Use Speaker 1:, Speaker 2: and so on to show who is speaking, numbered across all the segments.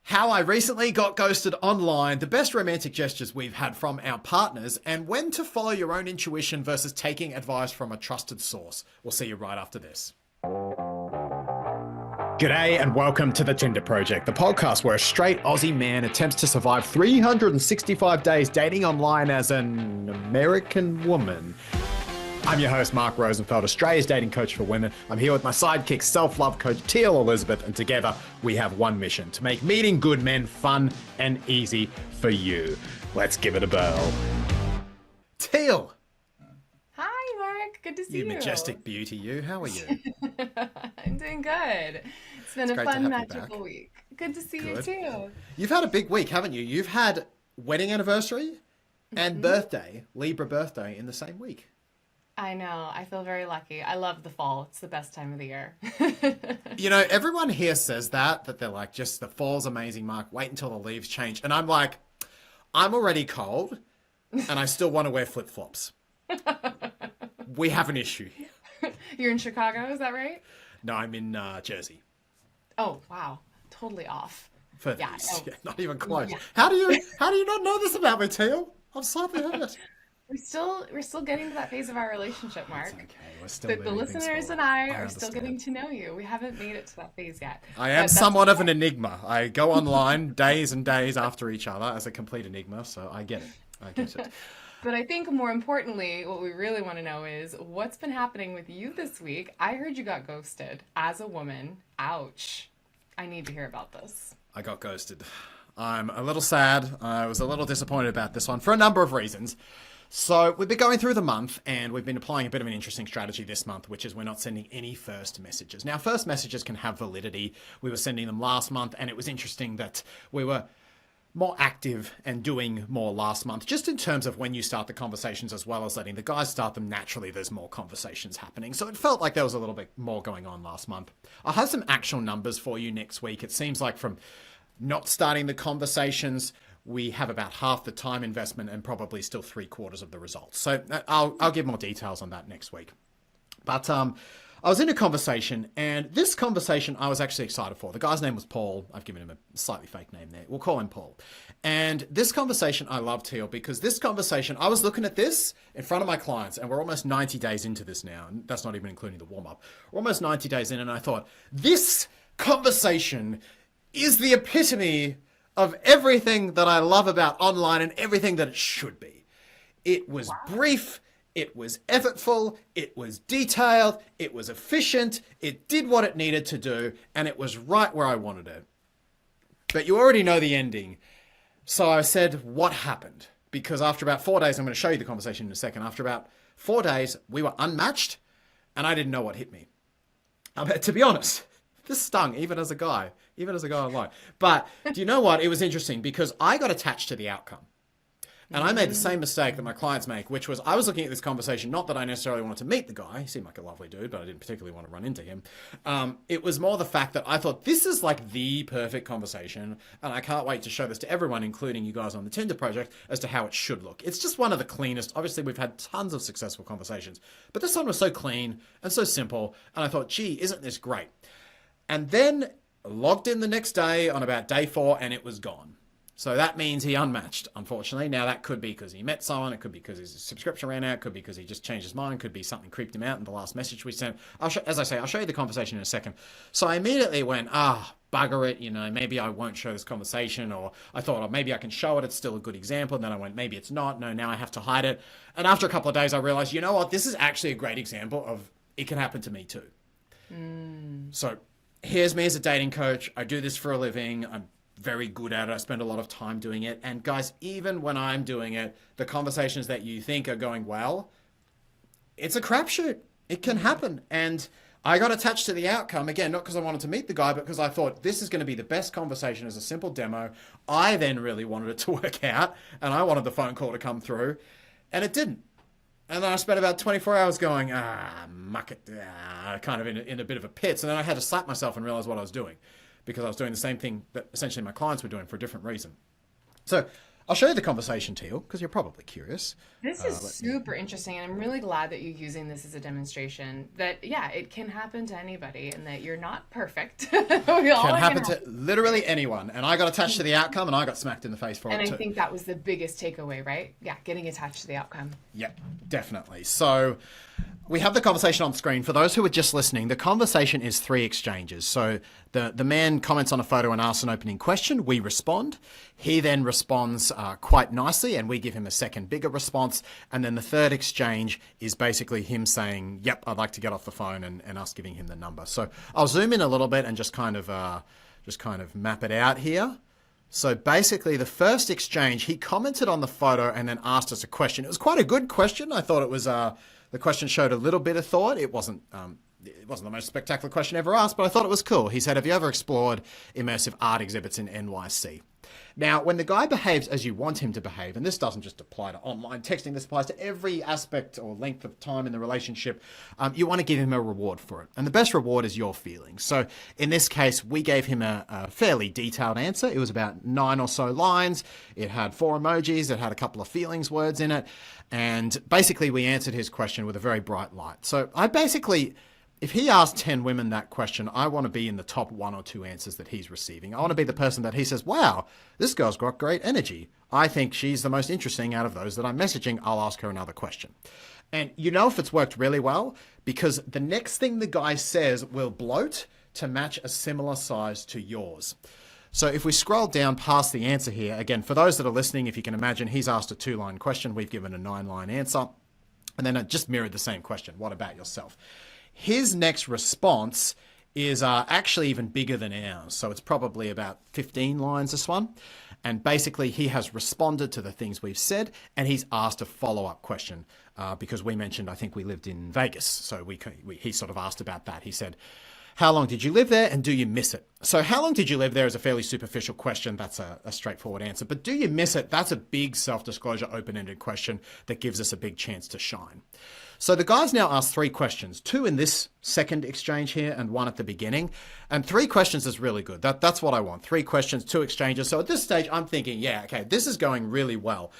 Speaker 1: how I recently got ghosted online, the best romantic gestures we've had from our partners, and when to follow your own intuition versus taking advice from a trusted source. We'll see you right after this. G'day and welcome to The Tinder Project, the podcast where a straight Aussie man attempts to survive 365 days dating online as an American woman. I'm your host, Mark Rosenfeld, Australia's dating coach for women. I'm here with my sidekick, self-love coach, Teal Elisabeth, and together we have one mission: to make meeting good men fun and easy for you. Let's give it a whirl. Teal!
Speaker 2: Hi, Mark. Good to see you.
Speaker 1: You majestic beauty, you. How are you?
Speaker 2: I'm doing good. It's been a fun, magical week. Good to see you too.
Speaker 1: You've had a big week, haven't you? You've had wedding anniversary and birthday, Libra birthday, in the same week.
Speaker 2: I know. I feel very lucky. I love the fall. It's the best time of the year.
Speaker 1: You know, everyone here says that they're like, just the fall's amazing, Mark. Wait until the leaves change. And I'm like, I'm already cold and I still want to wear flip-flops. We have an issue here.
Speaker 2: You're in Chicago, is that right?
Speaker 1: No, I'm in Jersey.
Speaker 2: Oh, wow. Totally off.
Speaker 1: Yeah, not even close. Yeah. How do you not know this about me, Teal? I'm slightly hurt.
Speaker 2: We're still getting to that phase of our relationship, Mark.
Speaker 1: That's okay. We're still
Speaker 2: the listeners and I are still getting to know you. We haven't made it to that phase yet.
Speaker 1: I am somewhat of an enigma. I go online days and days after each other as a complete enigma, so I get it. I get it.
Speaker 2: But I think more importantly, what we really want to know is what's been happening with you this week. I heard you got ghosted as a woman. Ouch. I need to hear about this.
Speaker 1: I got ghosted. I'm a little sad. I was a little disappointed about this one for a number of reasons. So we've been going through the month and we've been applying a bit of an interesting strategy this month, which is we're not sending any first messages. Now, first messages can have validity. We were sending them last month and it was interesting that we were more active and doing more last month, just in terms of when you start the conversations as well as letting the guys start them. Naturally, there's more conversations happening. So it felt like there was a little bit more going on last month. I'll have some actual numbers for you next week. It seems like from not starting the conversations, we have about half the time investment and probably still 3/4 of the results. So I'll give more details on that next week. But I was in a conversation, and this conversation I was actually excited for. The guy's name was Paul. I've given him a slightly fake name there. We'll call him Paul. And this conversation I love, Teal, because this conversation, I was looking at this in front of my clients, and we're almost 90 days into this now, and that's not even including the warm-up. We're almost 90 days in, and I thought, this conversation is the epitome of everything that I love about online and everything that it should be. It was brief, it was effortful, it was detailed, it was efficient, it did what it needed to do, and it was right where I wanted it. But you already know the ending. So I said, what happened? Because after about 4 days, I'm going to show you the conversation in a second. After about 4 days, we were unmatched, and I didn't know what hit me. To be honest, this stung, even as a guy online. But do you know what? It was interesting because I got attached to the outcome. And I made the same mistake that my clients make, which was I was looking at this conversation, not that I necessarily wanted to meet the guy. He seemed like a lovely dude, but I didn't particularly want to run into him. It was more the fact that I thought this is like the perfect conversation. And I can't wait to show this to everyone, including you guys on the Tinder Project, as to how it should look. It's just one of the cleanest. Obviously, we've had tons of successful conversations, but this one was so clean and so simple. And I thought, gee, isn't this great? And then logged in the next day on about day 4 and it was gone. So that means he unmatched, unfortunately. Now that could be because he met someone. It could be because his subscription ran out. It could be because he just changed his mind. It could be something creeped him out in the last message we sent. As I say, I'll show you the conversation in a second. So I immediately went, bugger it. You know, maybe I won't show this conversation. Or I thought, oh, maybe I can show it. It's still a good example. And then I went, maybe it's not. No, now I have to hide it. And after a couple of days, I realized, you know what? This is actually a great example of it can happen to me too. So here's me as a dating coach. I do this for a living. I'm very good at it. I spend a lot of time doing it. And guys, even when I'm doing it, the conversations that you think are going well, it's a crapshoot. It can happen. And I got attached to the outcome, again, not because I wanted to meet the guy, but because I thought this is going to be the best conversation as a simple demo. I then really wanted it to work out, and I wanted the phone call to come through, and it didn't. And then I spent about 24 hours going, muck it, kind of in a bit of a pit. So then I had to slap myself and realize what I was doing, because I was doing the same thing that essentially my clients were doing for a different reason. So I'll show you the conversation, Teal, because you're probably curious.
Speaker 2: This is super interesting, and I'm really glad that you're using this as a demonstration that, yeah, it can happen to anybody and that you're not perfect. We all
Speaker 1: Can
Speaker 2: are
Speaker 1: happen
Speaker 2: gonna
Speaker 1: to literally anyone. And I got attached to the outcome and I got smacked in the face for
Speaker 2: And
Speaker 1: it
Speaker 2: I
Speaker 1: too.
Speaker 2: think that was the biggest takeaway, right? Yeah, getting attached to the outcome.
Speaker 1: Yeah, definitely. So we have the conversation on screen. For those who are just listening, the conversation is 3 exchanges. So the man comments on a photo and asks an opening question. We respond. He then responds quite nicely and we give him a second bigger response. And then the third exchange is basically him saying, yep, I'd like to get off the phone, and us giving him the number. So I'll zoom in a little bit and just kind of map it out here. So basically the first exchange, he commented on the photo and then asked us a question. It was quite a good question. I thought it was, the question showed a little bit of thought. It wasn't the most spectacular question ever asked, but I thought it was cool. He said, have you ever explored immersive art exhibits in NYC? Now, when the guy behaves as you want him to behave, and this doesn't just apply to online texting, this applies to every aspect or length of time in the relationship, you want to give him a reward for it. And the best reward is your feelings. So in this case, we gave him a fairly detailed answer. It was about 9 or so lines. It had 4 emojis. It had a couple of feelings words in it. And basically, we answered his question with a very bright light. So if he asked 10 women that question, I want to be in the top 1 or 2 answers that he's receiving. I want to be the person that he says, wow, this girl's got great energy. I think she's the most interesting out of those that I'm messaging. I'll ask her another question. And you know if it's worked really well, because the next thing the guy says will bloat to match a similar size to yours. So if we scroll down past the answer here, again, for those that are listening, if you can imagine, he's asked a 2-line question. We've given a 9-line answer. And then it just mirrored the same question. What about yourself? His next response is actually even bigger than ours. So it's probably about 15 lines, this one. And basically, he has responded to the things we've said, and he's asked a follow-up question because we mentioned, I think we lived in Vegas. So he sort of asked about that. He said, how long did you live there and do you miss it? So how long did you live there is a fairly superficial question. That's a straightforward answer. But do you miss it? That's a big self-disclosure, open-ended question that gives us a big chance to shine. So the guy's now asked 3 questions, 2 in this second exchange here and 1 at the beginning. And 3 questions is really good. That's what I want. 3 questions, 2 exchanges. So at this stage, I'm thinking, yeah, okay, this is going really well.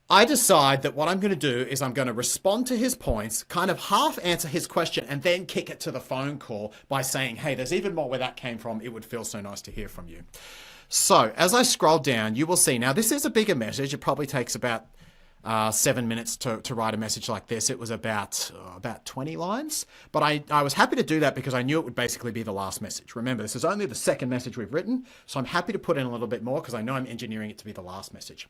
Speaker 1: I decide that what I'm going to do is I'm going to respond to his points, kind of half answer his question, and then kick it to the phone call by saying, hey, there's even more where that came from. It would feel so nice to hear from you. So as I scroll down, you will see now this is a bigger message. It probably takes about 7 minutes to write a message like this. It was about 20 lines, but I was happy to do that because I knew it would basically be the last message. Remember, this is only the second message we've written, so I'm happy to put in a little bit more because I know I'm engineering it to be the last message.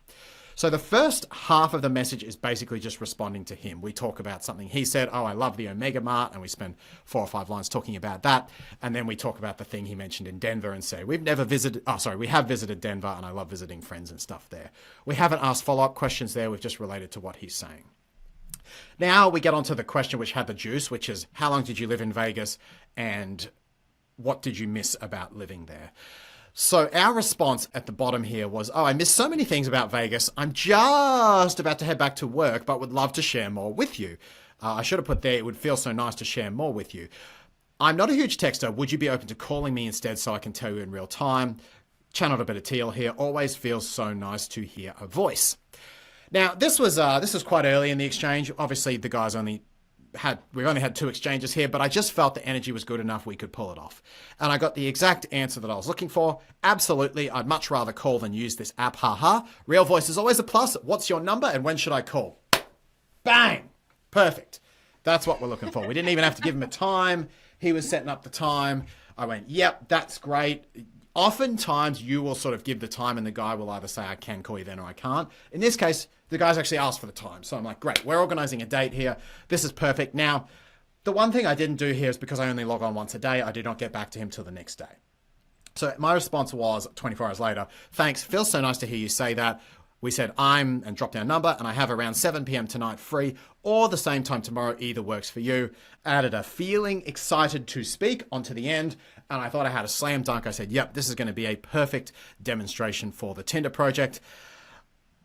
Speaker 1: So the first half of the message is basically just responding to him. We talk about something he said, oh, I love the Omega Mart, and we spend 4 or 5 lines talking about that. And then we talk about the thing he mentioned in Denver and say, we have visited Denver and I love visiting friends and stuff there. We haven't asked follow-up questions there. We've just related to what he's saying. Now we get on to the question which had the juice, which is how long did you live in Vegas and what did you miss about living there? So our response at the bottom here was, oh, I missed so many things about Vegas. I'm just about to head back to work, but would love to share more with you. I should have put there, it would feel so nice to share more with you. I'm not a huge texter. Would you be open to calling me instead so I can tell you in real time? Channeled a bit of Teal here. Always feels so nice to hear a voice. Now, this was quite early in the exchange. Obviously, the guys we've only had 2 exchanges here, but I just felt the energy was good enough we could pull it off. And I got the exact answer that I was looking for. Absolutely, I'd much rather call than use this app, haha. Real voice is always a plus. What's your number and when should I call? Bang! Perfect. That's what we're looking for. We didn't even have to give him a time. He was setting up the time. I went, yep, that's great. Oftentimes you will sort of give the time and the guy will either say, I can call you then or I can't. In this case, the guy's actually asked for the time. So I'm like, great, we're organizing a date here. This is perfect. Now, the one thing I didn't do here is because I only log on once a day, I did not get back to him till the next day. So my response was 24 hours later, thanks, feels so nice to hear you say that. We said and drop down number, and I have around 7 p.m. tonight free, or the same time tomorrow, either works for you. Added a feeling excited to speak onto the end, and I thought I had a slam dunk. I said, yep, this is going to be a perfect demonstration for the Tinder project.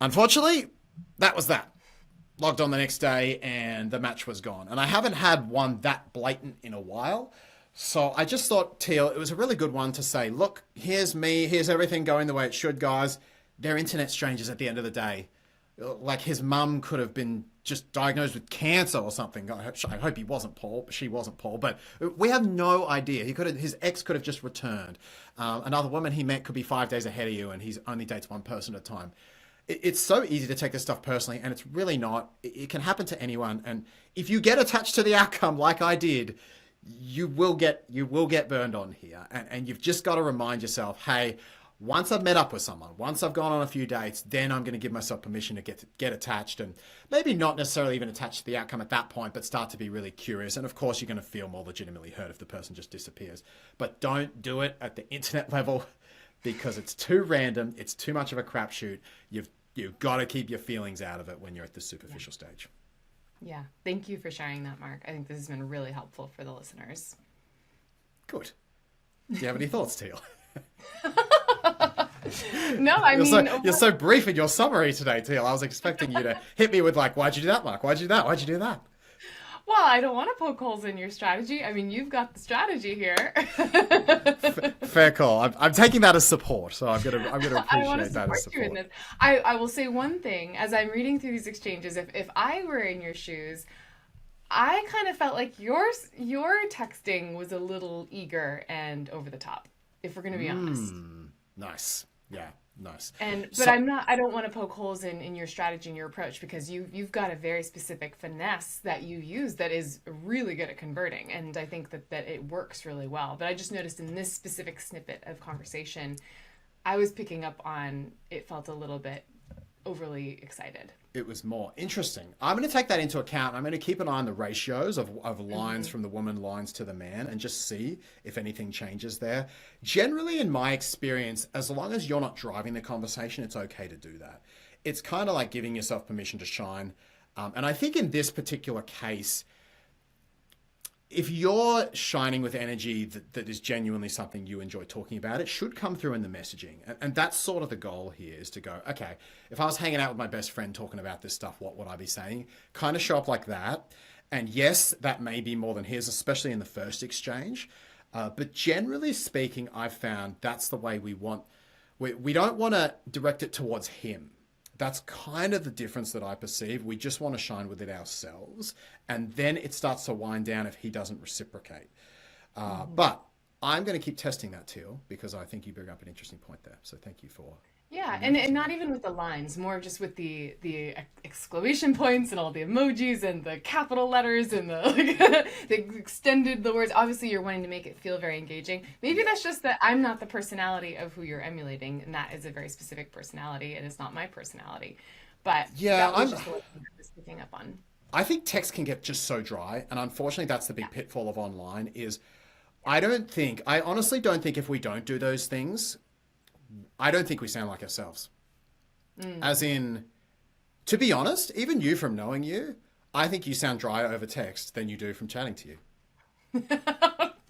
Speaker 1: Unfortunately, that was that. Logged on the next day, and the match was gone. And I haven't had one that blatant in a while. So I just thought, Teal, it was a really good one to say, look, here's me, here's everything going the way it should, guys. they're internet strangers at the end of the day. Like his mum could have been just diagnosed with cancer or something. I hope he wasn't Paul. She wasn't Paul, but we have no idea. His ex could have just returned. Another woman he met could be 5 days ahead of you, and he's only dates one person at a time. It's so easy to take this stuff personally, and it's really not. It can happen to anyone, and if you get attached to the outcome, like I did, you will get burned on here, and you've just got to remind yourself, hey. Once I've met up with someone, once I've gone on a few dates, then I'm going to give myself permission to get attached, and maybe not necessarily even attached to the outcome at that point, but start to be really curious. And of course, you're going to feel more legitimately hurt if the person just disappears. But don't do it at the internet level because it's too random. It's too much of a crapshoot. You've got to keep your feelings out of it when you're at the superficial stage.
Speaker 2: Yeah. Thank you for sharing that, Mark. I think this has been really helpful for the listeners.
Speaker 1: Good. Do you have any thoughts, Teal?
Speaker 2: No, I mean...
Speaker 1: You're so brief in your summary today, Teal. I was expecting you to hit me with like, why'd you do that, Mark? Why'd you do that? Why'd you do that?
Speaker 2: Well, I don't want to poke holes in your strategy. I mean, you've got the strategy here.
Speaker 1: Fair call. I'm taking that as support, so I'm gonna appreciate that as support.
Speaker 2: You in this. I will say one thing, as I'm reading through these exchanges, if I were in your shoes, I kind of felt like your texting was a little eager and over the top, if we're going to be honest.
Speaker 1: Nice. Yeah, nice.
Speaker 2: But I don't want to poke holes in your strategy and your approach, because you've got a very specific finesse that you use that is really good at converting. And I think that it works really well. But I just noticed in this specific snippet of conversation, I was picking up on, it felt a little bit overly excited.
Speaker 1: It was more interesting. I'm going to take that into account. I'm going to keep an eye on the ratios of lines from the woman, lines to the man, and just see if anything changes there. Generally, in my experience, as long as you're not driving the conversation, it's okay to do that. It's kind of like giving yourself permission to shine. And I think in this particular case, if you're shining with energy that is genuinely something you enjoy talking about, it should come through in the messaging. And that's sort of the goal here, is to go, okay, if I was hanging out with my best friend talking about this stuff, what would I be saying? Kind of show up like that. And yes, that may be more than his, especially in the first exchange. But generally speaking, I've found that's the way we want. We don't want to direct it towards him. That's kind of the difference that I perceive. We just want to shine with it ourselves. And then it starts to wind down if he doesn't reciprocate. But I'm going to keep testing that, Teal, because I think you bring up an interesting point there. So thank you for...
Speaker 2: Yeah, and not even with the lines, more just with the exclamation points and all the emojis and the capital letters and the extended the words. Obviously, you're wanting to make it feel very engaging. Maybe that's just that I'm not the personality of who you're emulating, and that is a very specific personality, and it's not my personality. But
Speaker 1: yeah,
Speaker 2: that was just what I was picking up on.
Speaker 1: I think text can get just so dry, and unfortunately, that's the big pitfall of online. Is I honestly don't think if we don't do those things, I don't think we sound like ourselves. As in, to be honest, even you, from knowing you, I think you sound drier over text than you do from chatting to you.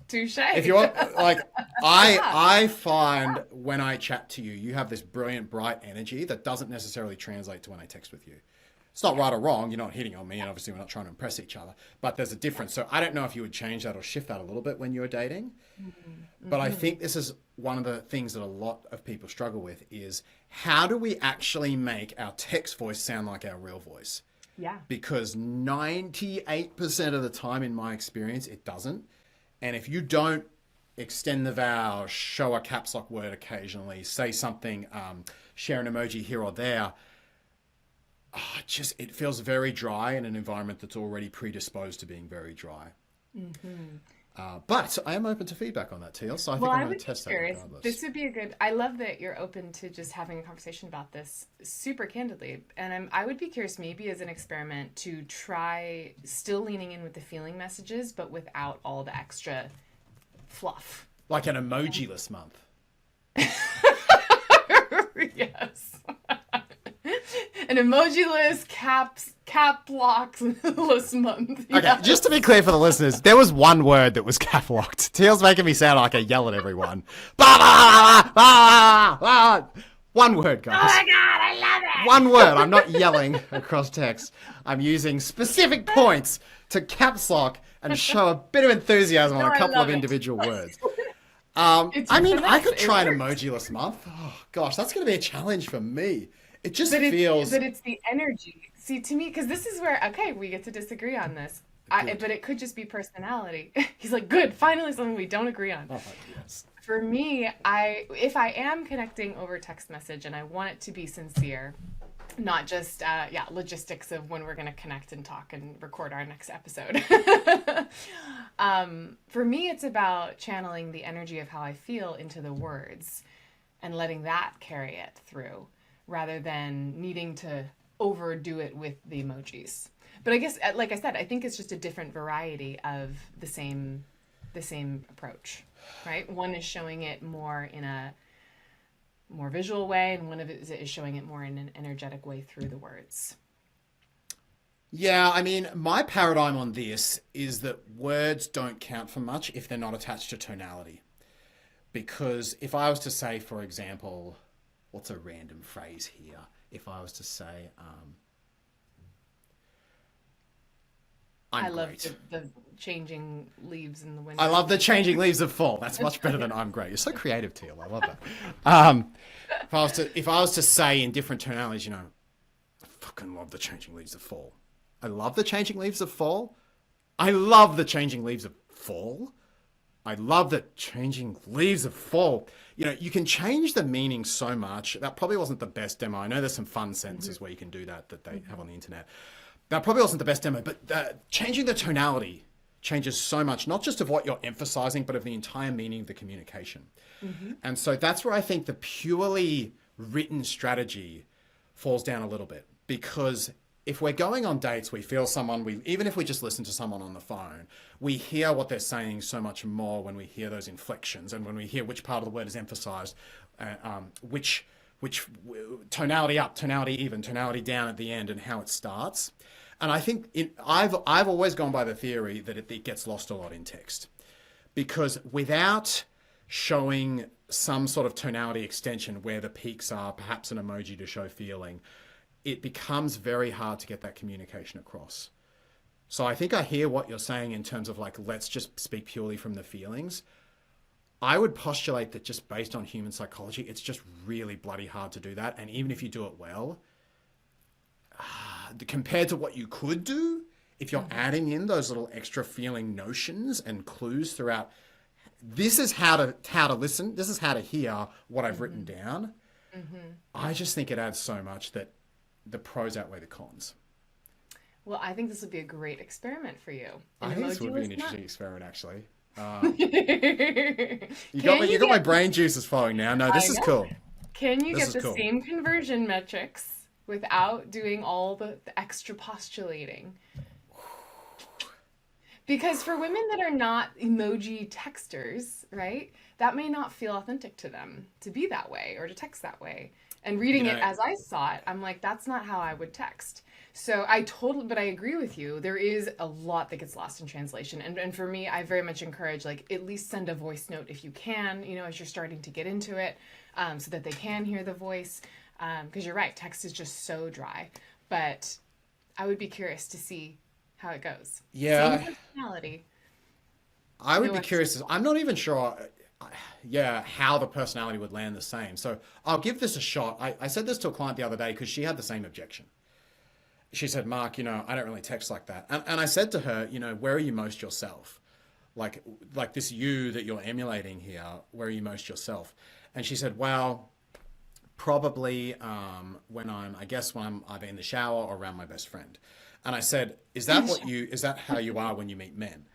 Speaker 2: Touche.
Speaker 1: If you want, like, I find when I chat to you, you have this brilliant, bright energy that doesn't necessarily translate to when I text with you. It's not right or wrong. You're not hitting on me, and obviously we're not trying to impress each other. But there's a difference. So I don't know if you would change that or shift that a little bit when you're dating. But I think this is one of the things that a lot of people struggle with, is how do we actually make our text voice sound like our real voice?
Speaker 2: Yeah.
Speaker 1: Because 98% of the time, in my experience, it doesn't. And if you don't extend the vowel, show a caps lock word occasionally, say something, share an emoji here or there, it feels very dry in an environment that's already predisposed to being very dry. But I am open to feedback on that, Teal, so I think I'm going to test that regardless.
Speaker 2: This would be I love that you're open to just having a conversation about this super candidly. And I would be curious, maybe as an experiment, to try still leaning in with the feeling messages, but without all the extra fluff.
Speaker 1: Like an emoji-less month.
Speaker 2: Yes. An emoji-less, cap locks-less month.
Speaker 1: Okay, just to be clear for the listeners, there was one word that was cap locked. Teal's making me sound like I yell at everyone. One word, guys.
Speaker 2: Oh my God, I love it.
Speaker 1: One word. I'm not yelling across text. I'm using specific points to caps lock and show a bit of enthusiasm on a couple of individual words.
Speaker 2: It's
Speaker 1: I mean, I
Speaker 2: finesse.
Speaker 1: could
Speaker 2: It
Speaker 1: try an
Speaker 2: works.
Speaker 1: emojiless month. Oh, gosh, that's going to be a challenge for me. It just
Speaker 2: But
Speaker 1: feels
Speaker 2: it's the energy. See, to me, because this is where okay, we get to disagree on this.
Speaker 1: good.
Speaker 2: But it could just be personality. He's like, good, finally something we don't agree on.
Speaker 1: Oh, yes.
Speaker 2: For me, I if I am connecting over text message and I want it to be sincere, not just logistics of when we're going to connect and talk and record our next episode. For me, it's about channeling the energy of how I feel into the words and letting that carry it through rather than needing to overdo it with the emojis. But I guess, like I said, I think it's just a different variety of the same approach, right? One is showing it more in a more visual way, and one of it is showing it more in an energetic way through the words.
Speaker 1: Yeah, I mean, my paradigm on this is that words don't count for much if they're not attached to tonality. Because if I was to say, for example, what's a random phrase here? If I was to say,
Speaker 2: I
Speaker 1: I'm
Speaker 2: love
Speaker 1: great.
Speaker 2: the changing leaves in the window.
Speaker 1: I love the changing leaves of fall. That's much better than I'm great. You're so creative, Teal. I love that. Um, if I was to say in different tonalities, I fucking love the changing leaves of fall. I love the changing leaves of fall. I love the changing leaves of fall. I love the changing leaves of fall. You can change the meaning so much. That probably wasn't the best demo. I know there's some fun sentences where you can do that they have on the internet. That probably wasn't the best demo, but changing the tonality changes so much, not just of what you're emphasizing, but of the entire meaning of the communication. And so that's where I think the purely written strategy falls down a little bit, because if we're going on dates, we feel someone, even if we just listen to someone on the phone, we hear what they're saying so much more when we hear those inflections and when we hear which part of the word is emphasized, which tonality up, tonality even, tonality down at the end, and how it starts. And I think I've always gone by the theory that it gets lost a lot in text, because without showing some sort of tonality extension where the peaks are, perhaps an emoji to show feeling, it becomes very hard to get that communication across. So I think I hear what you're saying in terms of like, let's just speak purely from the feelings. I would postulate that just based on human psychology, it's just really bloody hard to do that. And even if you do it well, compared to what you could do, if you're adding in those little extra feeling notions and clues throughout, this is how to listen, this is how to hear what I've written down. I just think it adds so much that the pros outweigh the cons.
Speaker 2: Well, I think this would be a great experiment for you.
Speaker 1: I
Speaker 2: An
Speaker 1: think this would be an
Speaker 2: emoji-less
Speaker 1: interesting
Speaker 2: month.
Speaker 1: experiment, actually.
Speaker 2: Can
Speaker 1: You
Speaker 2: you
Speaker 1: got my
Speaker 2: get
Speaker 1: brain juices flowing now. No, this
Speaker 2: I
Speaker 1: is
Speaker 2: know.
Speaker 1: cool.
Speaker 2: Can you
Speaker 1: This
Speaker 2: get
Speaker 1: is
Speaker 2: the
Speaker 1: cool.
Speaker 2: same conversion metrics without doing all the extra postulating? Because for women that are not emoji texters, right, that may not feel authentic to them to be that way or to text that way. And reading it as I saw it, I'm like, that's not how I would text. So but I agree with you. There is a lot that gets lost in translation. And for me, I very much encourage, like, at least send a voice note if you can, as you're starting to get into it, so that they can hear the voice. Because you're right, text is just so dry. But I would be curious to see how it goes.
Speaker 1: Yeah.
Speaker 2: Same personality.
Speaker 1: I would
Speaker 2: No
Speaker 1: be
Speaker 2: extra.
Speaker 1: curious. I'm not even sure, how the personality would land the same. So I'll give this a shot. I said this to a client the other day because she had the same objection. She said, Mark, I don't really text like that. And I said to her, where are you most yourself? Like this you that you're emulating here, where are you most yourself? And she said, well, probably when I'm either in the shower or around my best friend. And I said, is that how you are when you meet men?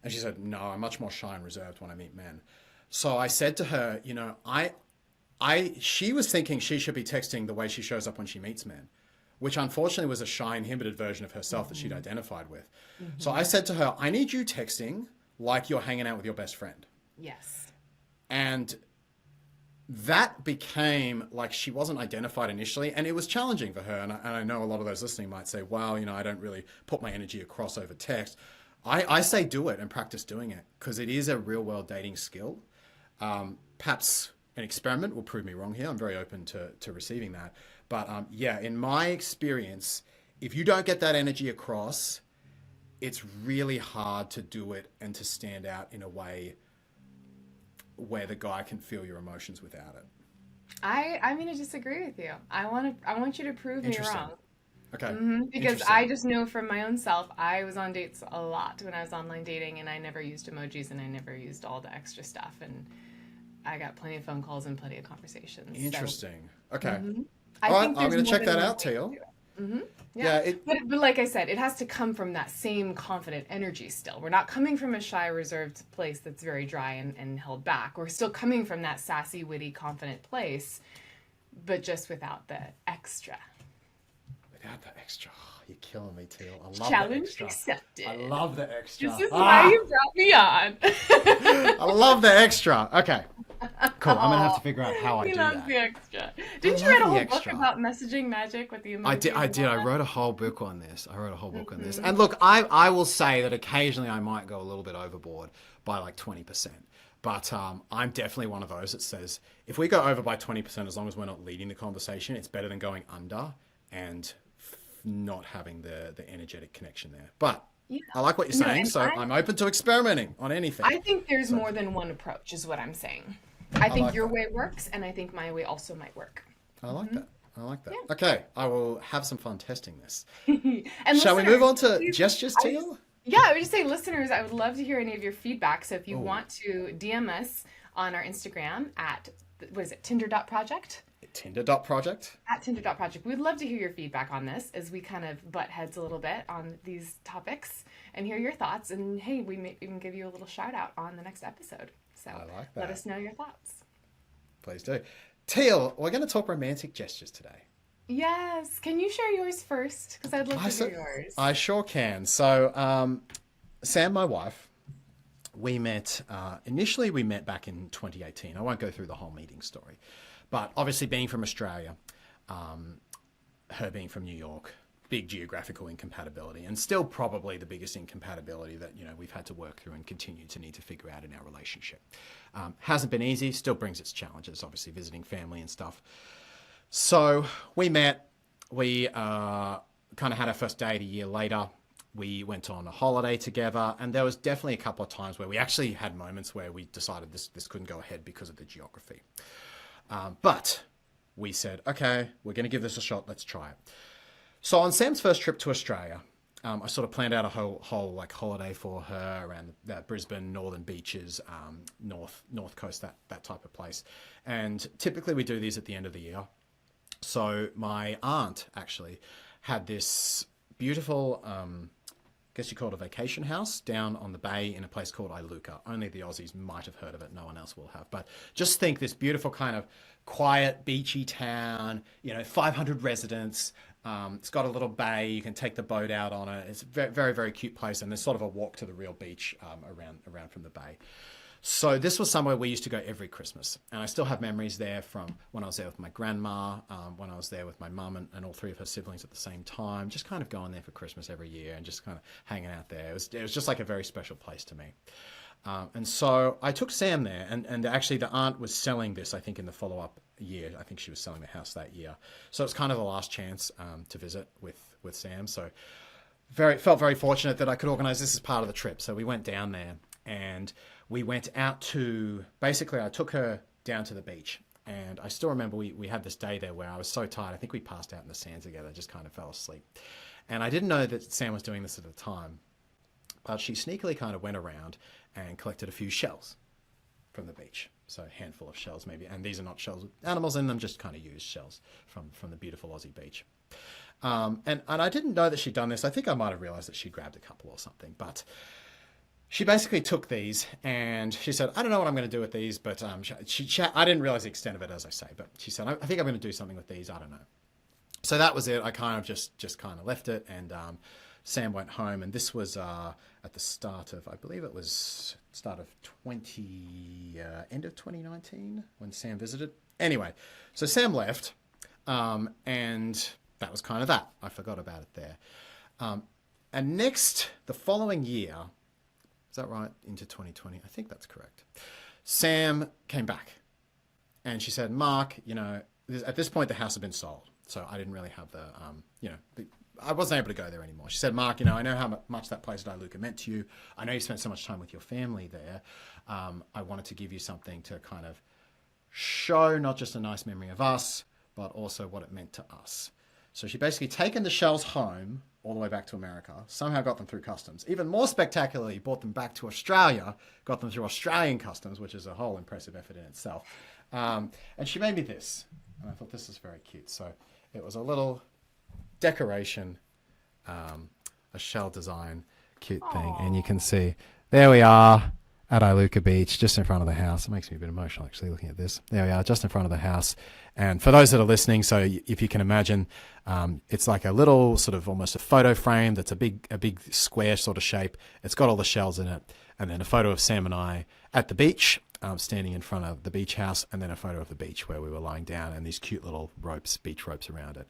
Speaker 1: And she said, no, I'm much more shy and reserved when I meet men. So I said to her, she was thinking she should be texting the way she shows up when she meets men, which unfortunately was a shy, inhibited version of herself that she'd identified with. So I said to her, I need you texting like you're hanging out with your best friend.
Speaker 2: Yes.
Speaker 1: And that became like she wasn't identified initially, and it was challenging for her. And I know a lot of those listening might say, well, I don't really put my energy across over text. I say do it and practice doing it, because it is a real world dating skill. Perhaps an experiment will prove me wrong here. I'm very open to receiving that. But in my experience, if you don't get that energy across, it's really hard to do it and to stand out in a way where the guy can feel your emotions without it.
Speaker 2: I'm gonna disagree with you. I want you to prove me
Speaker 1: Interesting.
Speaker 2: wrong.
Speaker 1: Okay.
Speaker 2: Because
Speaker 1: Interesting.
Speaker 2: I just know from my own self, I was on dates a lot when I was online dating, and I never used emojis, and I never used all the extra stuff, and I got plenty of phone calls and plenty of conversations. So
Speaker 1: Interesting. Okay.
Speaker 2: I
Speaker 1: All right.
Speaker 2: think
Speaker 1: I'm
Speaker 2: there's
Speaker 1: going to
Speaker 2: more
Speaker 1: check
Speaker 2: than
Speaker 1: that
Speaker 2: one
Speaker 1: out,
Speaker 2: way to
Speaker 1: Teal.
Speaker 2: do it.
Speaker 1: Yeah.
Speaker 2: Yeah, but like I said, it has to come from that same confident energy still. We're not coming from a shy, reserved place that's very dry and held back. We're still coming from that sassy, witty, confident place, but just without the extra.
Speaker 1: Without the extra. Oh, you're killing me, Teal. I love the
Speaker 2: Challenge
Speaker 1: extra.
Speaker 2: accepted.
Speaker 1: I love the extra.
Speaker 2: This is why you brought me on.
Speaker 1: I love the extra. Okay. Cool. I'm going to have to figure out how I
Speaker 2: He
Speaker 1: do
Speaker 2: loves
Speaker 1: that.
Speaker 2: the extra. Didn't you
Speaker 1: love
Speaker 2: wait a
Speaker 1: the
Speaker 2: whole
Speaker 1: extra.
Speaker 2: book about messaging magic with the emojis?
Speaker 1: I did. I wrote a whole book on this. And look, I will say that occasionally I might go a little bit overboard by like 20%. But I'm definitely one of those that says if we go over by 20%, as long as we're not leading the conversation, it's better than going under and not having the energetic connection there. But
Speaker 2: Yeah.
Speaker 1: I like what you're
Speaker 2: No,
Speaker 1: saying,
Speaker 2: and
Speaker 1: so I'm open to experimenting on anything.
Speaker 2: I think there's more than one approach, is what I'm saying. I think
Speaker 1: like
Speaker 2: your
Speaker 1: that.
Speaker 2: way works, and I think my way also might work.
Speaker 1: I like that. I like that. Okay, I will have some fun testing this.
Speaker 2: And
Speaker 1: Shall we
Speaker 2: listeners,
Speaker 1: move on to
Speaker 2: please-
Speaker 1: gestures,
Speaker 2: I
Speaker 1: Teal?
Speaker 2: just- Yeah, I would just say, listeners, I would love to hear any of your feedback. So if you want to DM us on our Instagram at, what is it, Tinder.project?
Speaker 1: Tinder.project.
Speaker 2: At Tinder.project. We'd love to hear your feedback on this as we kind of butt heads a little bit on these topics and hear your thoughts. And hey, we may even give you a little shout out on the next episode. So
Speaker 1: I like
Speaker 2: let
Speaker 1: that.
Speaker 2: us know your thoughts.
Speaker 1: Please do. Teal, we're going to talk romantic gestures today.
Speaker 2: Yes. Can you share yours first? Because I'd love to hear yours.
Speaker 1: I sure can. So, Sam, my wife, we met, initially we met back in 2018. I won't go through the whole meeting story. But obviously being from Australia, her being from New York, big geographical incompatibility, and still probably the biggest incompatibility that, we've had to work through and continue to need to figure out in our relationship. Hasn't been easy, still brings its challenges, obviously visiting family and stuff. So we met, we kind of had our first date a year later. We went on a holiday together, and there was definitely a couple of times where we actually had moments where we decided this couldn't go ahead because of the geography. But we said, okay, we're going to give this a shot. Let's try it. So on Sam's first trip to Australia, I sort of planned out a whole like holiday for her around the Brisbane, northern beaches, north coast, that type of place. And typically we do these at the end of the year. So my aunt actually had this beautiful, guess you call it a vacation house down on the bay in a place called Iluka. Only the Aussies might have heard of it. No one else will have. But just think this beautiful kind of quiet, beachy town, 500 residents. It's got a little bay. You can take the boat out on it. It's a very, very, very cute place. And there's sort of a walk to the real beach around from the bay. So this was somewhere we used to go every Christmas. And I still have memories there from when I was there with my grandma, when I was there with my mum and all three of her siblings at the same time, just kind of going there for Christmas every year and just kind of hanging out there. It was just like a very special place to me. And so I took Sam there, and actually the aunt was selling this, I think, in the follow-up year. I think she was selling the house that year. So it's kind of the last chance to visit with Sam. So felt very fortunate that I could organize this as part of the trip. So we went down there, and we went out to, basically I took her down to the beach. And I still remember we had this day there where I was so tired. I think we passed out in the sand together, just kind of fell asleep. And I didn't know that Sam was doing this at the time. But she sneakily kind of went around and collected a few shells from the beach. So a handful of shells maybe. And these are not shells with animals in them, just kind of used shells from the beautiful Aussie beach. And I didn't know that she'd done this. I think I might have realized that she grabbed a couple or something. But she basically took these and she said, I don't know what I'm going to do with these. But I didn't realize the extent of it, as I say. But she said, I think I'm going to do something with these. I don't know. So that was it. I kind of just kind of left it. And Sam went home, and this was at the start of, I believe it was end of 2019 when Sam visited. Anyway, so Sam left, and that was kind of that. I forgot about it there. And the following year, is that right? Into 2020? I think that's correct. Sam came back, and she said, Mark, at this point the house had been sold. So I didn't really have I wasn't able to go there anymore. She said, Mark, you know, I know how much that place at Iluka meant to you. I know you spent so much time with your family there. I wanted to give you something to kind of show not just a nice memory of us, but also what it meant to us. So she basically taken the shells home all the way back to America, somehow got them through customs. Even more spectacularly, brought them back to Australia, got them through Australian customs, which is a whole impressive effort in itself. And she made me this, and I thought this is very cute. So it was a little decoration, a shell design, cute thing. And you can see, there we are at Iluka Beach, just in front of the house. It makes me a bit emotional, actually, looking at this. There we are, just in front of the house. And for those that are listening, so if you can imagine, it's like a little sort of almost a photo frame that's a big square sort of shape. It's got all the shells in it. And then a photo of Sam and I at the beach, standing in front of the beach house, and then a photo of the beach where we were lying down and these cute little ropes, beach ropes around it.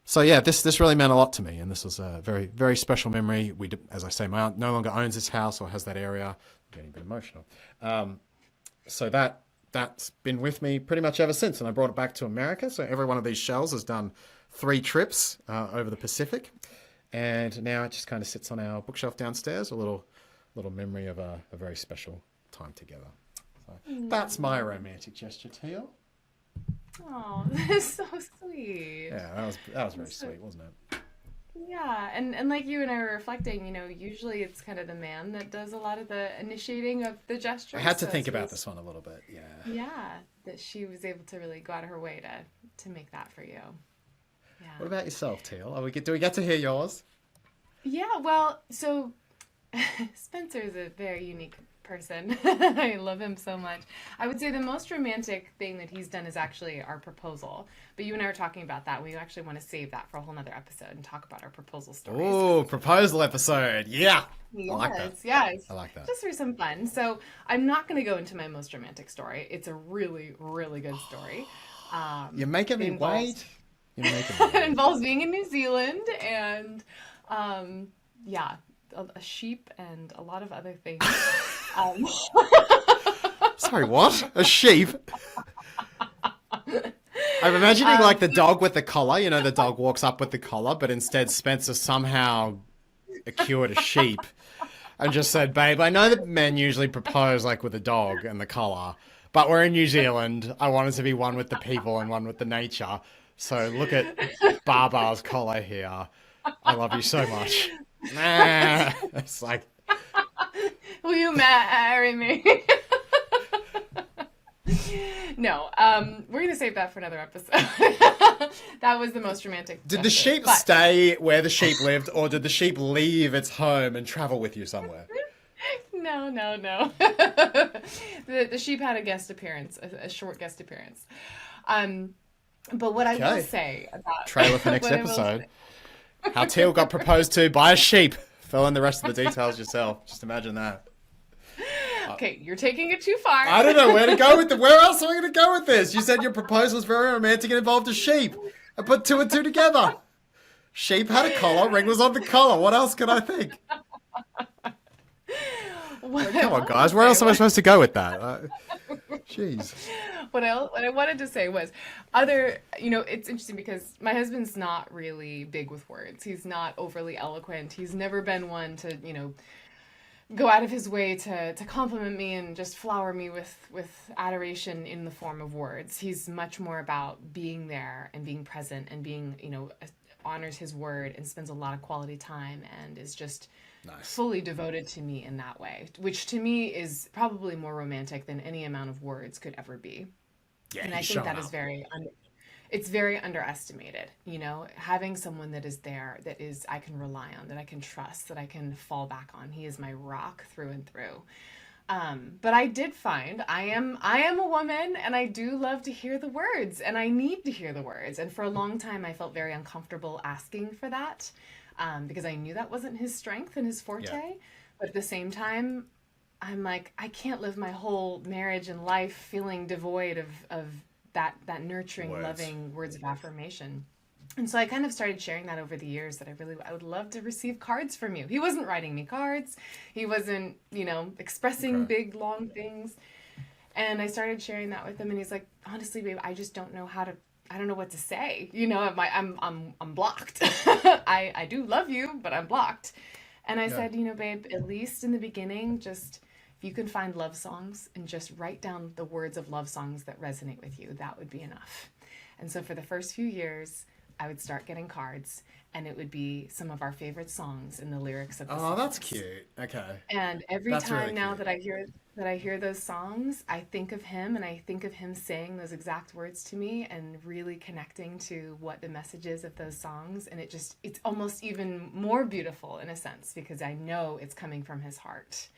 Speaker 1: So yeah, this really meant a lot to me, and this was a very, very special memory. As I say, my aunt no longer owns this house or has that area. I'm getting a bit emotional. So that's been with me pretty much ever since, and I brought it back to America. So every one of these shells has done 3 trips over the Pacific, and now it just kind of sits on our bookshelf downstairs, a little memory of a very special time together. So that's my romantic gesture, Teal.
Speaker 2: Oh, that is so sweet.
Speaker 1: Yeah, that was very sweet, wasn't it?
Speaker 2: Yeah, and like you and I were reflecting, you know, usually it's kind of the man that does a lot of the initiating of the gestures.
Speaker 1: I had to think about this one a little bit, yeah.
Speaker 2: Yeah, that she was able to really go out of her way to make that for you. Yeah.
Speaker 1: What about yourself, Teal? Do we get to hear yours?
Speaker 2: Yeah, well, so Spencer is a very unique person. I love him so much. I would say the most romantic thing that he's done is actually our proposal. But you and I were talking about that. We actually want to save that for a whole nother episode and talk about our proposal stories.
Speaker 1: Oh, proposal episode. Yeah.
Speaker 2: Yes,
Speaker 1: I like that.
Speaker 2: yes.
Speaker 1: I like that.
Speaker 2: Just for some fun. So I'm not going to go into my most romantic story. It's a really, really good story.
Speaker 1: You're making me wait. You're making me
Speaker 2: It involves being in New Zealand and, yeah, a sheep and a lot of other things.
Speaker 1: Sorry, what? A sheep? I'm imagining like the dog with the collar. You know, the dog walks up with the collar, but instead Spencer somehow cured a sheep and just said, babe, I know that men usually propose like with a dog and the collar, but we're in New Zealand. I wanted to be one with the people and one with the nature. So look at Barbar's collar here. I love you so much. It's like,
Speaker 2: will you marry me? No, we're gonna save that for another episode. That was the most romantic.
Speaker 1: Did the sheep stay where the sheep lived, or did the sheep leave its home and travel with you somewhere?
Speaker 2: No. The sheep had a guest appearance, a short guest appearance. But what I will say about
Speaker 1: trailer for next episode. How Teal got proposed to by a sheep. Fill in the rest of the details yourself. Just imagine that.
Speaker 2: Okay, you're taking it too far.
Speaker 1: I don't know where to go with it. Where else am I going to go with this? You said your proposal was very romantic and involved a sheep. I put 2 and 2 together. Sheep had a collar, ring was on the collar. What else could I think? Come on, guys. Where else am I supposed to go with that? Jeez.
Speaker 2: What I wanted to say was it's interesting because my husband's not really big with words. He's not overly eloquent. He's never been one to, go out of his way to compliment me and just flower me with adoration in the form of words. He's much more about being there and being present and being, honors his word and spends a lot of quality time and is just fully devoted to me in that way, which to me is probably more romantic than any amount of words could ever be. Yeah, and I think that is it's very underestimated, having someone that is there, that is, I can rely on, that I can trust, that I can fall back on. He is my rock through and through. But I did find I am a woman and I do love to hear the words and I need to hear the words. And for a long time, I felt very uncomfortable asking for that because I knew that wasn't his strength and his forte. Yeah. But at the same time, I'm like, I can't live my whole marriage and life feeling devoid of that nurturing, loving words of affirmation. And so I kind of started sharing that over the years that I would love to receive cards from you. He wasn't writing me cards. He wasn't, expressing big, long things. And I started sharing that with him. And he's like, honestly, babe, I just don't know how to I don't know what to say. I'm blocked. I do love you, but I'm blocked. And I
Speaker 1: Yeah.
Speaker 2: said, babe, at least in the beginning, just if you can find love songs and just write down the words of love songs that resonate with you, that would be enough. And so for the first few years, I would start getting cards, and it would be some of our favorite songs and the lyrics of the
Speaker 1: Oh, that's
Speaker 2: songs.
Speaker 1: cute. Okay.
Speaker 2: And every
Speaker 1: That's really
Speaker 2: time now
Speaker 1: cute.
Speaker 2: that I hear those songs, I think of him, and I think of him saying those exact words to me and really connecting to what the message is of those songs, and it's almost even more beautiful in a sense because I know it's coming from his heart,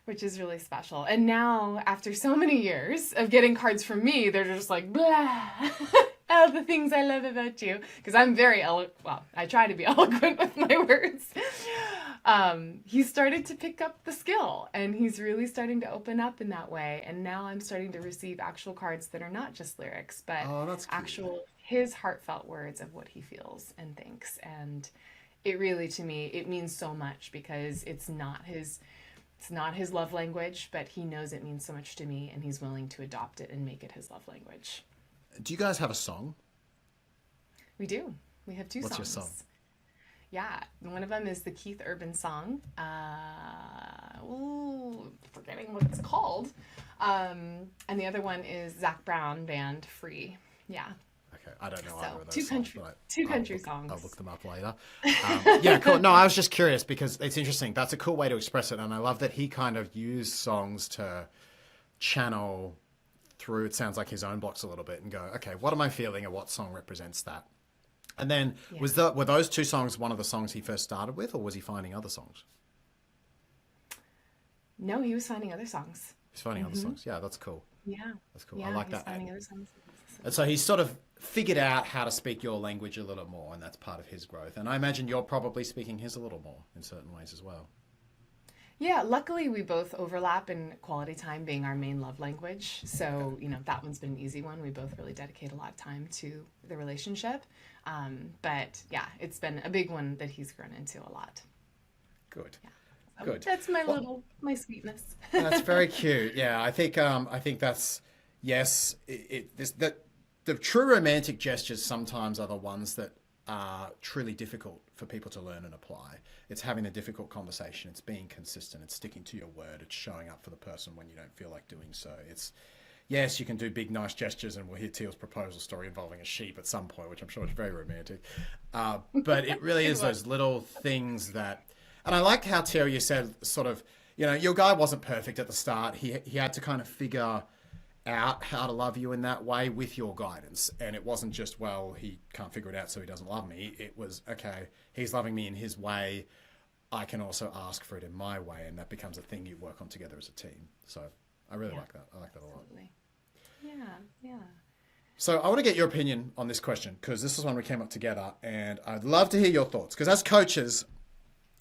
Speaker 2: which is really special. And now, after so many years of getting cards from me, they're just like, blah. All the things I love about you. Because I'm very well, I try to be eloquent with my words. He started to pick up the skill, and he's really starting to open up in that way. And now I'm starting to receive actual cards that are not just lyrics, but
Speaker 1: Oh, that's cute.
Speaker 2: actual his heartfelt words of what he feels and thinks. And it really, to me, it means so much because it's not his love language, but he knows it means so much to me, and he's willing to adopt it and make it his love language.
Speaker 1: Do you guys have a song?
Speaker 2: We do. We have two
Speaker 1: What's your
Speaker 2: songs.
Speaker 1: song?
Speaker 2: Yeah, one of them is the Keith Urban song. Forgetting what it's called. And the other one is Zach Brown band Free. Yeah.
Speaker 1: Okay, I don't know
Speaker 2: So
Speaker 1: either of those
Speaker 2: two
Speaker 1: songs,
Speaker 2: country
Speaker 1: but
Speaker 2: two
Speaker 1: I'll
Speaker 2: country
Speaker 1: look,
Speaker 2: songs.
Speaker 1: I'll look them up later. Yeah, cool. No, I was just curious because it's interesting. That's a cool way to express it, and I love that he kind of used songs to channel through. It sounds like his own blocks a little bit, and go, okay, what am I feeling, and what song represents that? And then
Speaker 2: Yeah.
Speaker 1: were those two songs one of the songs he first started with, or was he finding other songs?
Speaker 2: No, he was finding other songs.
Speaker 1: He's finding other songs. Yeah, that's cool.
Speaker 2: Yeah.
Speaker 1: That's cool. I
Speaker 2: Yeah,
Speaker 1: like
Speaker 2: he's
Speaker 1: that.
Speaker 2: finding other songs.
Speaker 1: And so he's sort of figured out how to speak your language a little more, and that's part of his growth. And I imagine you're probably speaking his a little more in certain ways as well.
Speaker 2: Yeah, luckily we both overlap in quality time being our main love language. So, that one's been an easy one. We both really dedicate a lot of time to the relationship. But yeah, it's been a big one that he's grown into a lot.
Speaker 1: Good.
Speaker 2: So
Speaker 1: Good.
Speaker 2: that's my sweetness.
Speaker 1: That's very cute. Yeah, I think that's yes. The true romantic gestures sometimes are the ones that are truly difficult for people to learn and apply. It's having a difficult conversation. It's being consistent. It's sticking to your word. It's showing up for the person when you don't feel like doing so. It's yes, you can do big, nice gestures, and we'll hear Teal's proposal story involving a sheep at some point, which I'm sure is very romantic. But it really is those little things that. And I liked how Teal, you said, sort of, your guy wasn't perfect at the start. He had to kind of figure out how to love you in that way with your guidance. And it wasn't just, well, he can't figure it out, so he doesn't love me. It was, okay, he's loving me in his way. I can also ask for it in my way. And that becomes a thing you work on together as a team. So I really like that. I like that a lot.
Speaker 2: Absolutely. Yeah, yeah.
Speaker 1: So I want to get your opinion on this question because this is one we came up together, and I'd love to hear your thoughts. Because as coaches,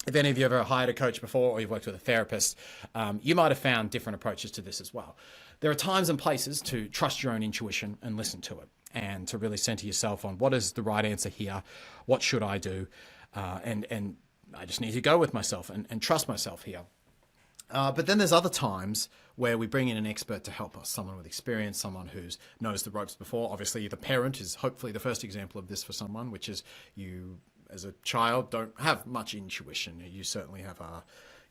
Speaker 1: if any of you ever hired a coach before or you've worked with a therapist, you might have found different approaches to this as well. There are times and places to trust your own intuition and listen to it, and to really center yourself on what is the right answer here, what should I do, and I just need to go with myself and trust myself here. But then there's other times where we bring in an expert to help us, someone with experience, someone who knows the ropes before. Obviously, the parent is hopefully the first example of this for someone, which is you as a child don't have much intuition. You certainly have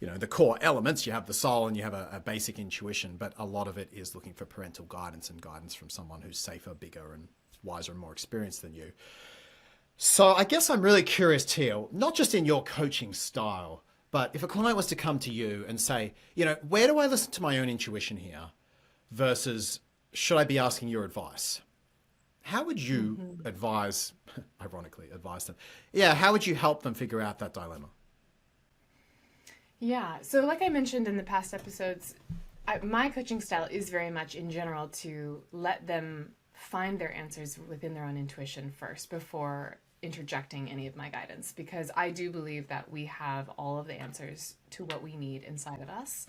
Speaker 1: the core elements. You have the soul and you have a basic intuition, but a lot of it is looking for parental guidance and guidance from someone who's safer, bigger, and wiser and more experienced than you. So I guess I'm really curious, Teal, not just in your coaching style, but if a client was to come to you and say, where do I listen to my own intuition here versus should I be asking your advice? How would you ironically advise them? Yeah, how would you help them figure out that dilemma?
Speaker 2: Yeah. So, like I mentioned in the past episodes, my coaching style is very much in general to let them find their answers within their own intuition first before interjecting any of my guidance, because I do believe that we have all of the answers to what we need inside of us.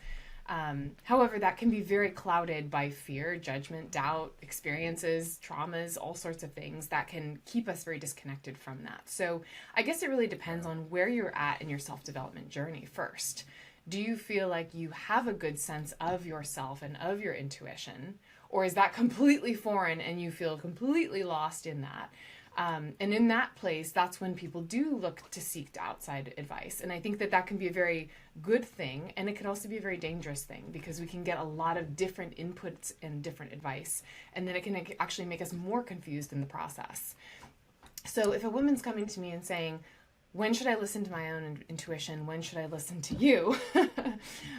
Speaker 2: However, that can be very clouded by fear, judgment, doubt, experiences, traumas, all sorts of things that can keep us very disconnected from that. So I guess it really depends on where you're at in your self-development journey first. Do you feel like you have a good sense of yourself and of your intuition? Or is that completely foreign and you feel completely lost in that? And in that place, that's when people do look to seek outside advice. And I think that that can be a very good thing. And it can also be a very dangerous thing because we can get a lot of different inputs and different advice. And then it can actually make us more confused in the process. So if a woman's coming to me and saying, when should I listen to my own intuition? When should I listen to you?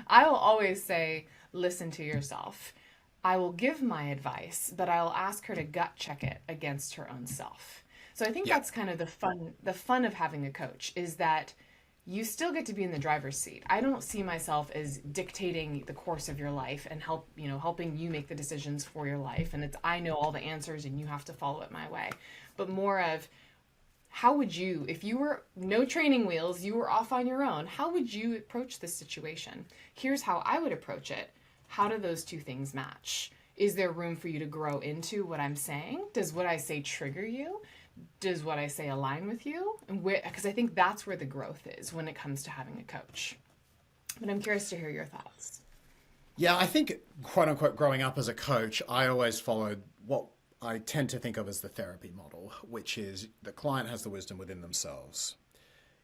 Speaker 2: I will always say, listen to yourself. I will give my advice, but I'll ask her to gut check it against her own self. So I think that's kind of the fun of having a coach is that you still get to be in the driver's seat. I don't see myself as dictating the course of your life and helping you make the decisions for your life. And it's, I know all the answers and you have to follow it my way, but more of, how would you, if you were no training wheels, you were off on your own, how would you approach this situation? Here's how I would approach it. How do those two things match? Is there room for you to grow into what I'm saying? Does what I say trigger you? Does what I say align with you? And because I think that's where the growth is when it comes to having a coach. But I'm curious to hear your thoughts.
Speaker 1: Yeah, I think, quote unquote, growing up as a coach, I always followed what I tend to think of as the therapy model, which is the client has the wisdom within themselves.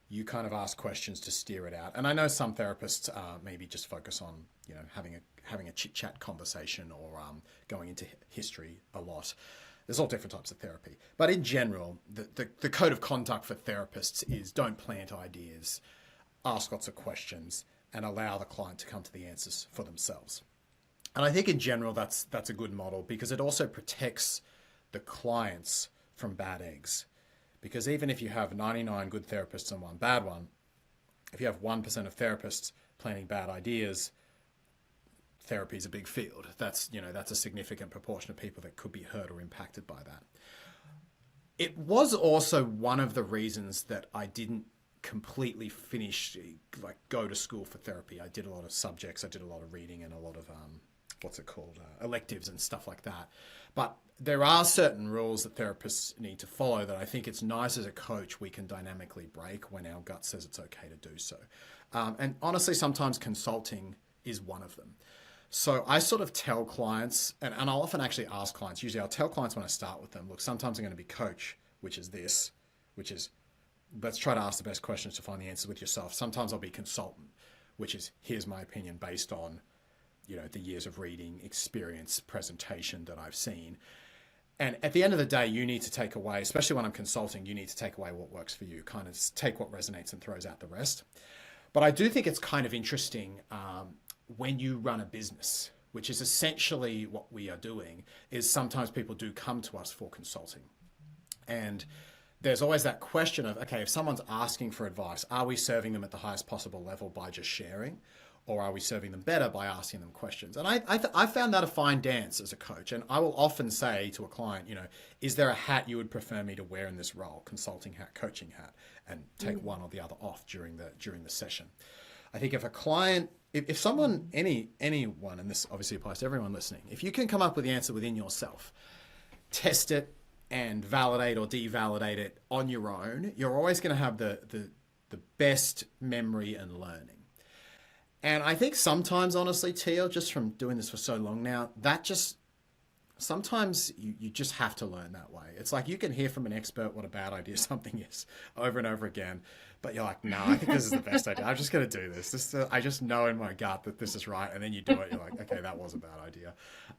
Speaker 1: You kind of ask questions to steer it out. And I know some therapists maybe just focus on, having a chit-chat conversation or going into history a lot. There's all different types of therapy. But in general, the code of conduct for therapists is don't plant ideas, ask lots of questions, and allow the client to come to the answers for themselves. And I think in general, that's a good model because it also protects the clients from bad eggs. Because even if you have 99 good therapists and one bad one, if you have 1% of therapists planting bad ideas, therapy is a big field. That's a significant proportion of people that could be hurt or impacted by that. It was also one of the reasons that I didn't completely finish, go to school for therapy. I did a lot of subjects, I did a lot of reading and a lot of, electives and stuff like that. But there are certain rules that therapists need to follow that I think it's nice as a coach we can dynamically break when our gut says it's okay to do so. And honestly, sometimes consulting is one of them. So I sort of tell clients, and I'll often actually ask clients, usually I'll tell clients when I start with them, look, sometimes I'm going to be coach, which is let's try to ask the best questions to find the answers with yourself. Sometimes I'll be consultant, which is here's my opinion based on, the years of reading, experience, presentation that I've seen. And at the end of the day, you need to take away, especially when I'm consulting, you need to take away what works for you, kind of take what resonates and throws out the rest. But I do think it's kind of interesting when you run a business, which is essentially what we are doing, is sometimes people do come to us for consulting. And there's always that question of, okay, if someone's asking for advice, are we serving them at the highest possible level by just sharing? Or are we serving them better by asking them questions? And I found that a fine dance as a coach. And I will often say to a client, is there a hat you would prefer me to wear in this role? Consulting hat, coaching hat, and take one or the other off during the session. I think if a client, if someone, anyone, and this obviously applies to everyone listening, if you can come up with the answer within yourself, test it and validate or devalidate it on your own, you're always going to have the best memory and learning. And I think sometimes, honestly, Teal, just from doing this for so long now, sometimes you just have to learn that way. It's like you can hear from an expert what a bad idea something is over and over again, but you're like, no, I think this is the best idea. I'm just going to do this. I just know in my gut that this is right. And then you do it. You're like, okay, that was a bad idea.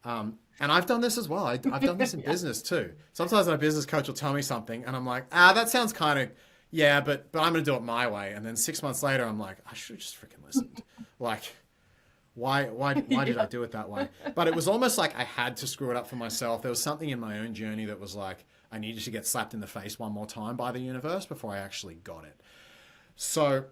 Speaker 1: And I've done this as well. I've done this in business too. Sometimes my business coach will tell me something and I'm like, that sounds kind of, yeah, but I'm going to do it my way. And then 6 months later, I'm like, I should have just freaking listened. Like, why did I do it that way? But it was almost like I had to screw it up for myself. There was something in my own journey that was like, I needed to get slapped in the face one more time by the universe before I actually got it. So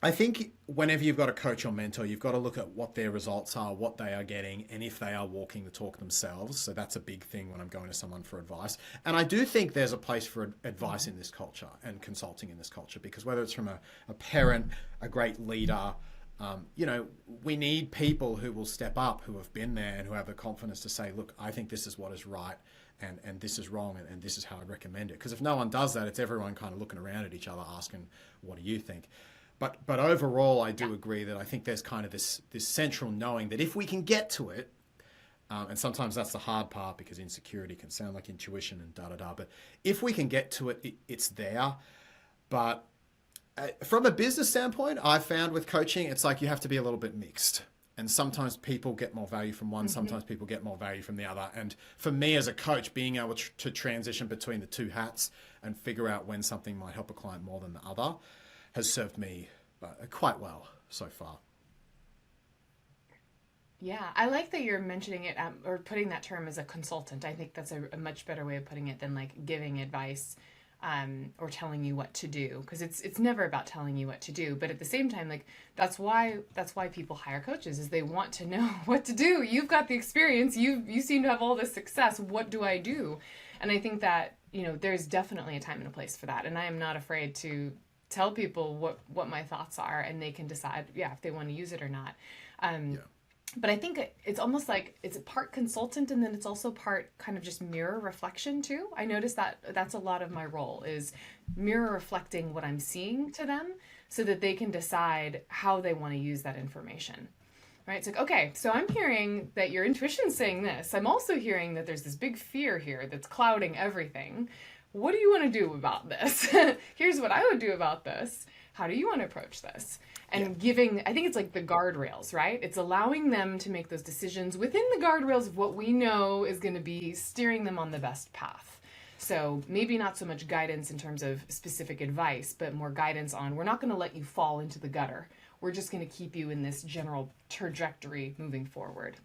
Speaker 1: I think whenever you've got a coach or mentor, you've got to look at what their results are, what they are getting, and if they are walking the talk themselves. So that's a big thing when I'm going to someone for advice. And I do think there's a place for advice in this culture and consulting in this culture, because whether it's from a parent, a great leader, we need people who will step up, who have been there and who have the confidence to say, look, I think this is what is right and this is wrong and this is how I'd recommend it. Because if no one does that, it's everyone kind of looking around at each other asking, what do you think? But overall, I do agree that I think there's kind of this central knowing that if we can get to it, And sometimes that's the hard part because insecurity can sound like intuition and da-da-da. But if we can get to it, it's there. But from a business standpoint, I've found with coaching, it's like you have to be a little bit mixed. And sometimes people get more value from one, sometimes people get more value from the other. And for me as a coach, being able to transition between the two hats and figure out when something might help a client more than the other has served me quite well so far.
Speaker 2: Yeah, I like that you're mentioning it or putting that term as a consultant. I think that's a much better way of putting it than like giving advice or telling you what to do, because it's never about telling you what to do. But at the same time, like that's why people hire coaches, is they want to know what to do. You've got the experience. You seem to have all this success. What do I do? And I think that there's definitely a time and a place for that. And I am not afraid to tell people what my thoughts are, and they can decide if they want to use it or not. But I think it's almost like it's a part consultant, and then it's also part kind of just mirror reflection too. I noticed that that's a lot of my role, is mirror reflecting what I'm seeing to them so that they can decide how they want to use that information. Right? It's like, okay, so I'm hearing that your intuition's saying this. I'm also hearing that there's this big fear here that's clouding everything. What do you want to do about this? Here's what I would do about this. How do you want to approach this? And giving, I think it's like the guardrails, right? It's allowing them to make those decisions within the guardrails of what we know is going to be steering them on the best path. So maybe not so much guidance in terms of specific advice, but more guidance on, we're not going to let you fall into the gutter. We're just going to keep you in this general trajectory moving forward.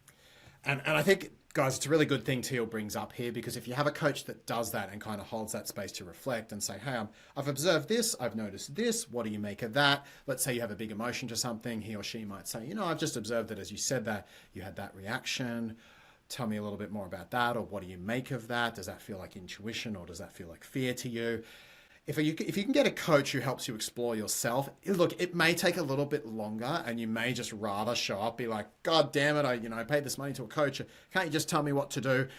Speaker 1: And I think, guys, it's a really good thing Teal brings up here, because if you have a coach that does that and kind of holds that space to reflect and say, hey, I've observed this, I've noticed this, what do you make of that? Let's say you have a big emotion to something, he or she might say, I've just observed that as you said that, you had that reaction. Tell me a little bit more about that, or what do you make of that? Does that feel like intuition, or does that feel like fear to you? If you can get a coach who helps you explore yourself, look, it may take a little bit longer, and you may just rather show up, be like, God damn it, I paid this money to a coach. Can't you just tell me what to do?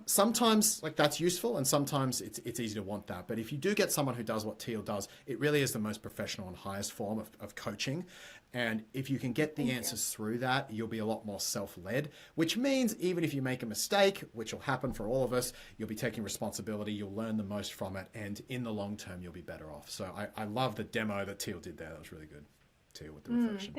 Speaker 1: Sometimes like that's useful, and sometimes it's easy to want that. But if you do get someone who does what Teal does, it really is the most professional and highest form of coaching. And if you can get the answers through that, you'll be a lot more self-led, which means even if you make a mistake, which will happen for all of us, you'll be taking responsibility, you'll learn the most from it, and in the long term, you'll be better off. So I love the demo that Teal did there. That was really good, Teal, with the reflection.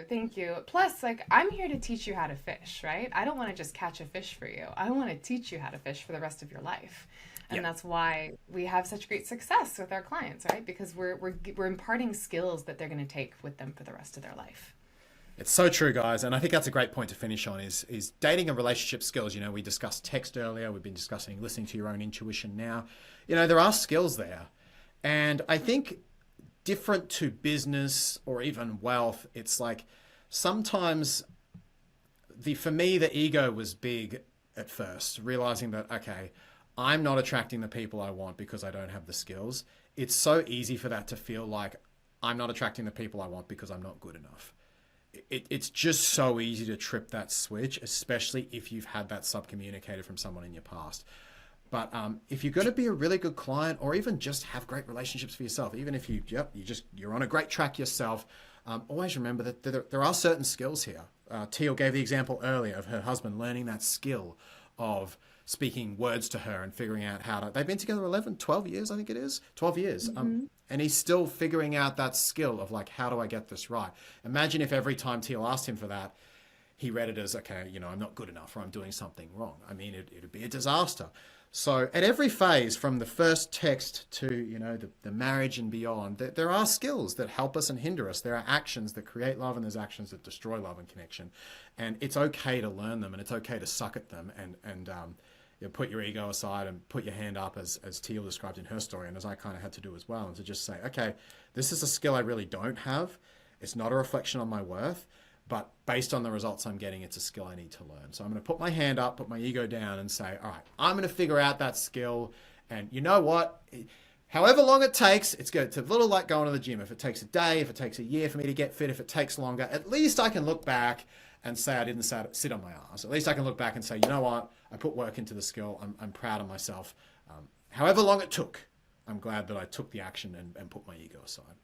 Speaker 2: Thank you. Plus, like, I'm here to teach you how to fish, right? I don't want to just catch a fish for you. I want to teach you how to fish for the rest of your life. And that's why we have such great success with our clients, right? Because we're imparting skills that they're going to take with them for the rest of their life.
Speaker 1: It's so true, guys. And I think that's a great point to finish on is dating and relationship skills. We discussed text earlier. We've been discussing listening to your own intuition now. There are skills there. And I think different to business or even wealth, it's like sometimes for me, the ego was big at first, realizing that, okay, I'm not attracting the people I want because I don't have the skills. It's so easy for that to feel like I'm not attracting the people I want because I'm not good enough. It's just so easy to trip that switch, especially if you've had that sub-communicated from someone in your past. But if you're going to be a really good client, or even just have great relationships for yourself, even if you're on a great track yourself, always remember that there are certain skills here. Teal gave the example earlier of her husband learning that skill of speaking words to her and figuring out how to, they've been together 12 years, I think it is, 12 years. And he's still figuring out that skill of like, how do I get this right? Imagine if every time Teal asked him for that, he read it as, okay, I'm not good enough, or I'm doing something wrong. I mean, it'd be a disaster. So at every phase, from the first text to, the marriage and beyond, there are skills that help us and hinder us. There are actions that create love, and there's actions that destroy love and connection. And it's okay to learn them, and it's okay to suck at them and put your ego aside and put your hand up, as Teal described in her story, and as I kind of had to do as well, and to just say, okay, this is a skill I really don't have. It's not a reflection on my worth, but based on the results I'm getting, it's a skill I need to learn. So I'm going to put my hand up, put my ego down, and say, all right, I'm going to figure out that skill. And you know what? However long it takes, it's good. It's a little like going to the gym. If it takes a day, if it takes a year for me to get fit, if it takes longer, at least I can look back and say I didn't sit on my ass. At least I can look back and say, you know what? I put work into the skill. I'm proud of myself. However long it took, I'm glad that I took the action and put my ego aside.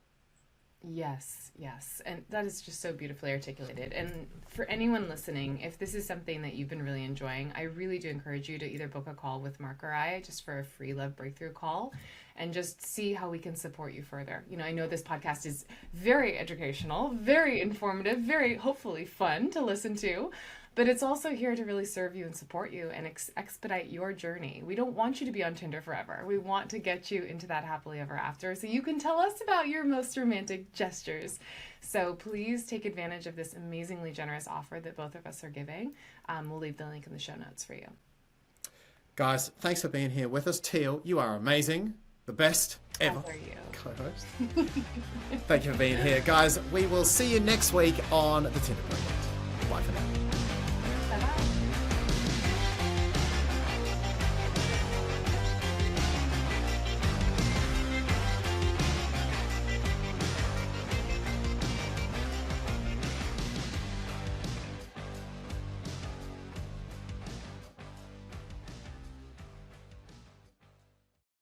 Speaker 2: Yes, yes. And that is just so beautifully articulated. And for anyone listening, if this is something that you've been really enjoying, I really do encourage you to either book a call with Mark or I just for a free love breakthrough call and just see how we can support you further. You know, I know this podcast is very educational, very informative, very hopefully fun to listen to. But it's also here to really serve you and support you and expedite your journey. We don't want you to be on Tinder forever. We want to get you into that happily ever after so you can tell us about your most romantic gestures. So please take advantage of this amazingly generous offer that both of us are giving. We'll leave the link in the show notes for you.
Speaker 1: Guys, thanks for being here with us. Teal, you are amazing. The best ever.
Speaker 2: As are you.
Speaker 1: Co-host. Thank you for being here. Guys, we will see you next week on the Tinder Project. Bye for now.